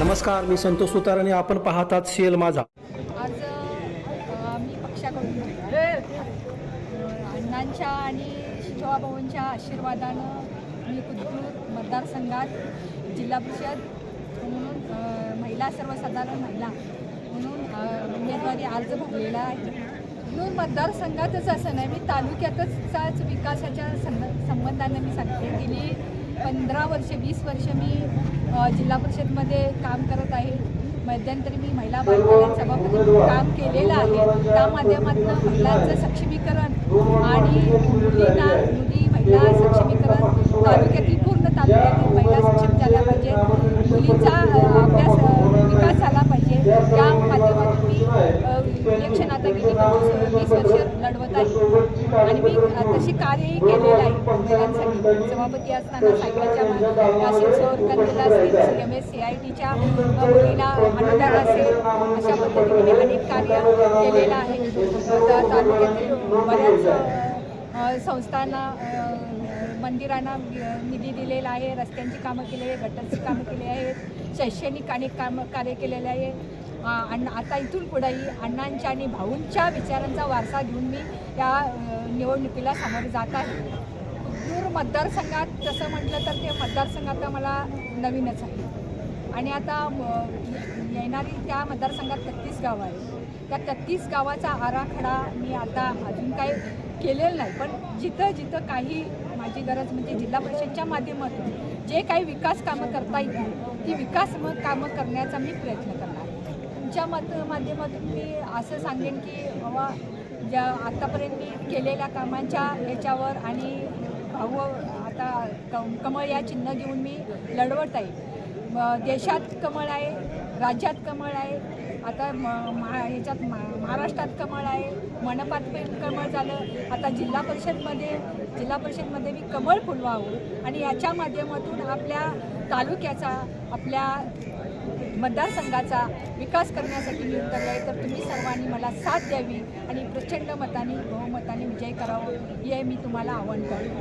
नमस्कार, मी संतोष सुतार आणि आपण पाहतात शेल माझा. आज मी पक्षाकडून अण्णांच्या आणि शिवाभाऊंच्या आशीर्वादानं मी कुद्रूर मतदारसंघात जिल्हा परिषद म्हणून महिला सर्वसाधारण महिला म्हणून उमेदवारी अर्ज भरलेला आहे. म्हणून मतदारसंघातच असं नाही, मी तालुक्यातच विकासाच्या संबंधाने मी सांगते. गेली 15 वर्ष 20 वर्ष मी जिल्हा परिषदमध्ये काम करत आहे. मध्यंतरी मी महिला बालकल्याण सभापती काम केलेलं आहे. त्या माध्यमातून महिलांचं सक्षमीकरण आणि मुली महिला सक्षमीकरण तालुक्यातील पूर्ण तालुक्यातील महिला सक्षम झाल्या पाहिजे, मुलींचा अभ्यास विकास झाला पाहिजे. त्या माध्यमातून मी इलेक्शन आता गेली 20 वर्ष लढवत आहे आणि मी तशी कार्यही केलेलं आहे. महिलांसाठी सभापती असताना सायकलच्या शिवसोरकरला असेल, CMS-CITच्या मुलीला अनुदान असेल, अशा पद्धतीने मी अनेक कार्य केलेलं आहे. तालुक्यातील बऱ्याच संस्थांना मंदिरांना निधी दिलेला आहे, रस्त्यांची कामं केलेली आहे, गटरची कामं केली आहेत, शैक्षणिक अनेक कार्य केलेले आहे. आणि आता इथून पुढेही अण्णांच्या आणि भाऊंच्या विचारांचा वारसा घेऊन मी या निवडणुकीला सामोरे जात आहे. कुद्रूर मतदारसंघात तसं म्हटलं तर ते मतदारसंघ आता मला नवीनच आहे आणि आता येणारी त्या मतदारसंघात 33 गावं आहेत. त्या 33 गावाचा आराखडा मी आता अजून काही केलेलं नाही, पण जिथं काही माझी गरज म्हणजे जिल्हा परिषदच्या माध्यमातून जे काही विकास कामं करता येतील ती विकास कामं करण्याचा मी प्रयत्न करणार. तुमच्या माध्यमातून मी असं सांगेन की बाबा ज्या आत्तापर्यंत मी केलेल्या कामांच्या ह्याच्यावर आणि भाऊ आता कमळ या चिन्ह घेऊन मी लढवत आहे. देशात कमळ आहे, राज्यात कमळ आहे, आता ह्याच्यात महाराष्ट्रात कमळ आहे, मनपात पण कमळ झालं, आता जिल्हा परिषदमध्ये मी कमळ फुलवावं आणि याच्या माध्यमातून आपल्या तालुक्याचा आपल्या मतदारसंघाचा विकास करण्यासाठी मी उतरले आहे. तर तुम्ही सर्वांनी मला साथ द्यावी आणि प्रचंड मताने बहुमताने विजय करावं हे मी तुम्हाला आवाहन करतो.